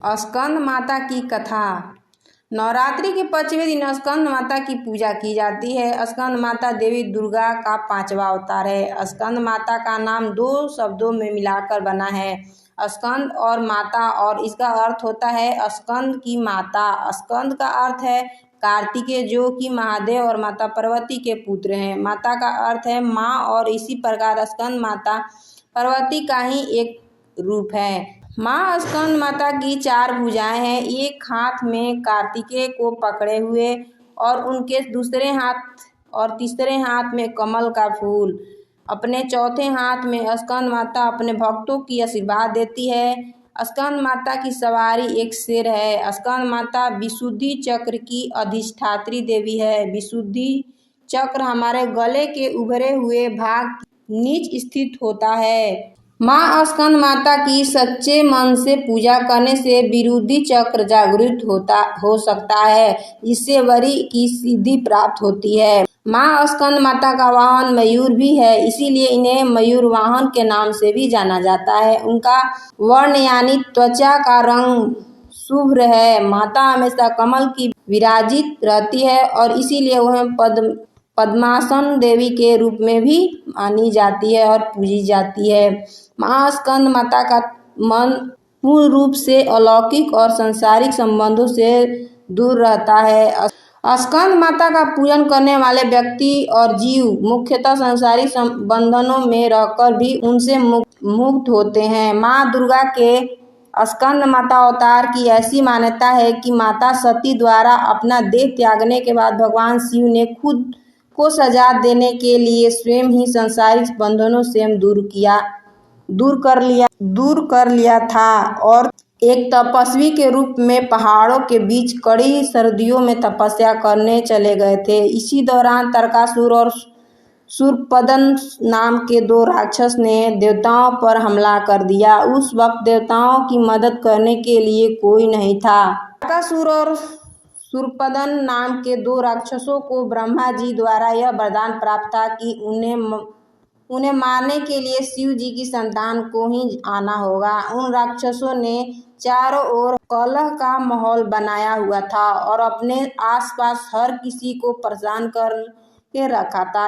स्कंद माता की कथा। नवरात्रि के 5वें दिन स्कंद माता की पूजा की जाती है। स्कंद माता देवी दुर्गा का 5वां अवतार है। स्कंद माता का नाम 2 शब्दों में मिलाकर बना है, स्कंद और माता, और इसका अर्थ होता है स्कंद की माता। स्कंद का अर्थ है कार्तिकेय, जो कि महादेव और माता पार्वती के पुत्र हैं। माता का अर्थ है माँ, और इसी प्रकार स्कंद माता पार्वती का ही एक रूप है। माँ स्कंद माता की 4 भुजाएं हैं, एक हाथ में कार्तिकेय को पकड़े हुए और उनके दूसरे हाथ और तीसरे हाथ में कमल का फूल। अपने चौथे हाथ में स्कंद माता अपने भक्तों की आशीर्वाद देती है। स्कंद माता की सवारी एक शेर है। स्कंद माता विशुद्धि चक्र की अधिष्ठात्री देवी है। विशुद्धि चक्र हमारे गले के उभरे हुए भाग नीचे स्थित होता है। माँ स्कंद माता की सच्चे मन से पूजा करने से विशुद्धि चक्र जागृत हो सकता है, जिससे वरी की सिद्धि प्राप्त होती है। माँ स्कंद माता का वाहन मयूर भी है, इसीलिए इन्हें मयूर वाहन के नाम से भी जाना जाता है। उनका वर्ण यानी त्वचा का रंग शुभ्र है। माता हमेशा कमल की विराजित रहती है और इसीलिए वह पद्मासन देवी के रूप में भी मानी जाती है और पूजी जाती है। माँ स्कंद माता का मन पूर्ण रूप से अलौकिक और सांसारिक संबंधों से दूर रहता है। स्कंद माता का पूजन करने वाले व्यक्ति और जीव मुख्यतः सांसारिक बंधनों में रहकर भी उनसे मुक्त होते हैं। माँ दुर्गा के स्कंद माता अवतार की ऐसी मान्यता है कि माता सती द्वारा अपना देह त्यागने के बाद भगवान शिव ने खुद को सजा देने के लिए स्वयं ही सांसारिक बंधनों से दूर कर लिया था और एक तपस्वी के रूप में पहाड़ों के बीच कड़ी सर्दियों में तपस्या करने चले गए थे। इसी दौरान तारकासुर और शूरपदन नाम के 2 राक्षस ने देवताओं पर हमला कर दिया। उस वक्त देवताओं की मदद करने के लिए कोई नहीं था। तारकासुर और शूरपदन नाम के 2 राक्षसों को ब्रह्मा जी द्वारा यह वरदान प्राप्त था कि उन्हें मारने के लिए शिव जी की संतान को ही आना होगा। उन राक्षसों ने चारों ओर कलह का माहौल बनाया हुआ था और अपने आसपास हर किसी को परेशान करके रखा था।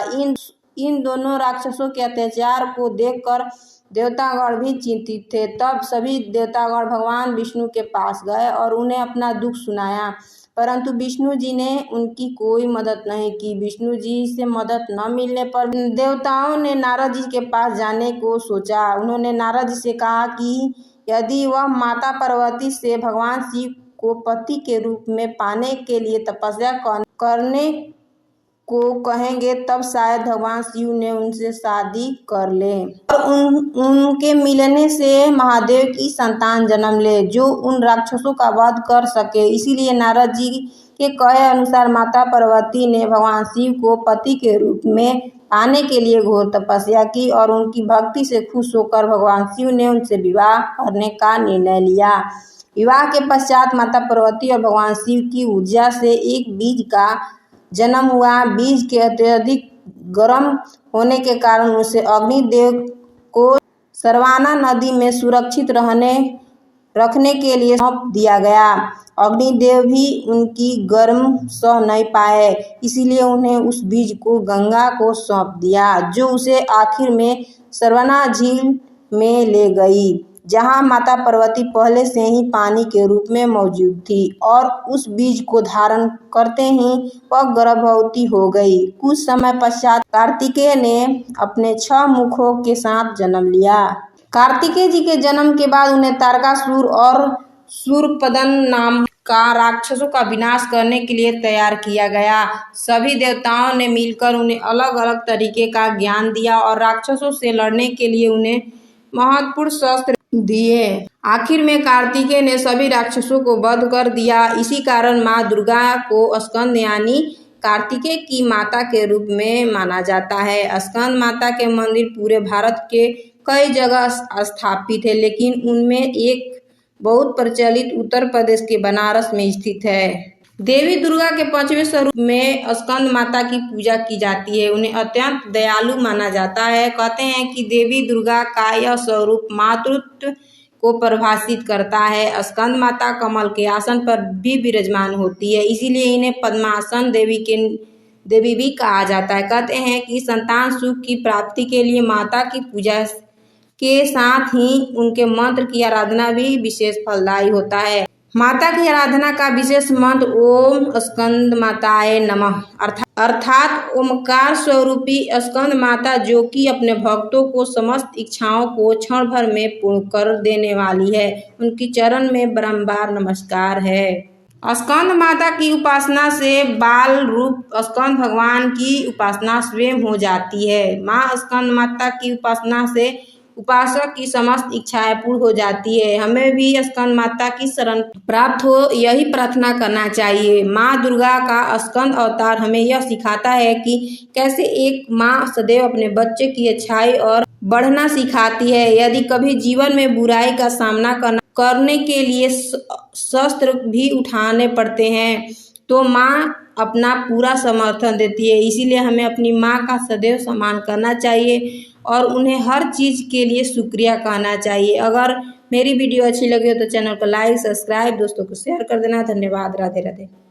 इन दोनों राक्षसों के अत्याचार को देखकर देवतागण भी चिंतित थे। तब सभी देवतागण भगवान विष्णु के पास गए और उन्हें अपना दुख सुनाया, परंतु विष्णु जी ने उनकी कोई मदद नहीं की। विष्णु जी से मदद न मिलने पर देवताओं ने नारद जी के पास जाने को सोचा। उन्होंने नारद जी से कहा कि यदि वह माता पार्वती से भगवान शिव को पति के रूप में पाने के लिए तपस्या करने को कहेंगे, तब शायद भगवान शिव ने उनसे शादी कर ले और उनके मिलने से महादेव की संतान जन्म ले, जो उन राक्षसों का वध कर सके। इसीलिए नारद जी के कहे अनुसार माता पार्वती ने भगवान शिव को पति के रूप में पाने के लिए घोर तपस्या की और उनकी भक्ति से खुश होकर भगवान शिव ने उनसे विवाह करने का निर्णय लिया। विवाह के पश्चात माता पार्वती और भगवान शिव की ऊर्जा से एक बीज का जन्म हुआ। बीज के अत्यधिक गर्म होने के कारण उसे अग्निदेव को सरवाना नदी में सुरक्षित रखने के लिए सौंप दिया गया। अग्निदेव भी उनकी गर्म सह नहीं पाए, इसीलिए उन्हें उस बीज को गंगा को सौंप दिया, जो उसे आखिर में सरवना झील में ले गई, जहां माता पार्वती पहले से ही पानी के रूप में मौजूद थी और उस बीज को धारण करते ही वह गर्भवती हो गई। कुछ समय पश्चात कार्तिकेय ने अपने 6 मुखों के साथ जन्म लिया। कार्तिकेय जी के जन्म के बाद उन्हें तारकासुर और शूरपदन नाम का राक्षसों का विनाश करने के लिए तैयार किया गया। सभी देवताओं ने मिलकर उन्हें अलग अलग तरीके का ज्ञान दिया और राक्षसों से लड़ने के लिए उन्हें महत्वपूर्ण शस्त्र दिए। आखिर में कार्तिकेय ने सभी राक्षसों को वध कर दिया। इसी कारण माँ दुर्गा को स्कंद यानी कार्तिकेय की माता के रूप में माना जाता है। स्कंद माता के मंदिर पूरे भारत के कई जगह स्थापित है, लेकिन उनमें एक बहुत प्रचलित उत्तर प्रदेश के बनारस में स्थित है। देवी दुर्गा के 5वें स्वरूप में स्कंद माता की पूजा की जाती है। उन्हें अत्यंत दयालु माना जाता है। कहते हैं कि देवी दुर्गा का यह स्वरूप मातृत्व को परिभाषित करता है। स्कंद माता कमल के आसन पर भी विराजमान होती है, इसीलिए इन्हें पद्मासन देवी भी कहा जाता है। कहते हैं कि संतान सुख की प्राप्ति के लिए माता की पूजा के साथ ही उनके मंत्र की आराधना भी विशेष फलदायी होता है। माता की आराधना का विशेष मंत्र ओम स्कंद माताय नमः अर्थात ओमकार स्वरूपी स्कंद माता, जो कि अपने भक्तों को समस्त इच्छाओं को क्षण भर में पूर्ण कर देने वाली है, उनकी चरण में बारंबार नमस्कार है। स्कंद माता की उपासना से बाल रूप स्कंद भगवान की उपासना स्वयं हो जाती है। माँ स्कंद माता की उपासना से उपासक की समस्त इच्छाएं पूर्ण हो जाती है। हमें भी स्कंद माता की शरण प्राप्त हो, यही प्रार्थना करना चाहिए। माँ दुर्गा का स्कंद अवतार हमें यह सिखाता है कि कैसे एक माँ सदैव अपने बच्चे की अच्छाई और बढ़ना सिखाती है। यदि कभी जीवन में बुराई का सामना करने के लिए शस्त्र भी उठाने पड़ते हैं तो माँ अपना पूरा समर्थन देती है। इसीलिए हमें अपनी माँ का सदैव सम्मान करना चाहिए और उन्हें हर चीज़ के लिए शुक्रिया कहना चाहिए। अगर मेरी वीडियो अच्छी लगी हो तो चैनल को लाइक, सब्सक्राइब, दोस्तों को शेयर कर देना। धन्यवाद। राधे राधे।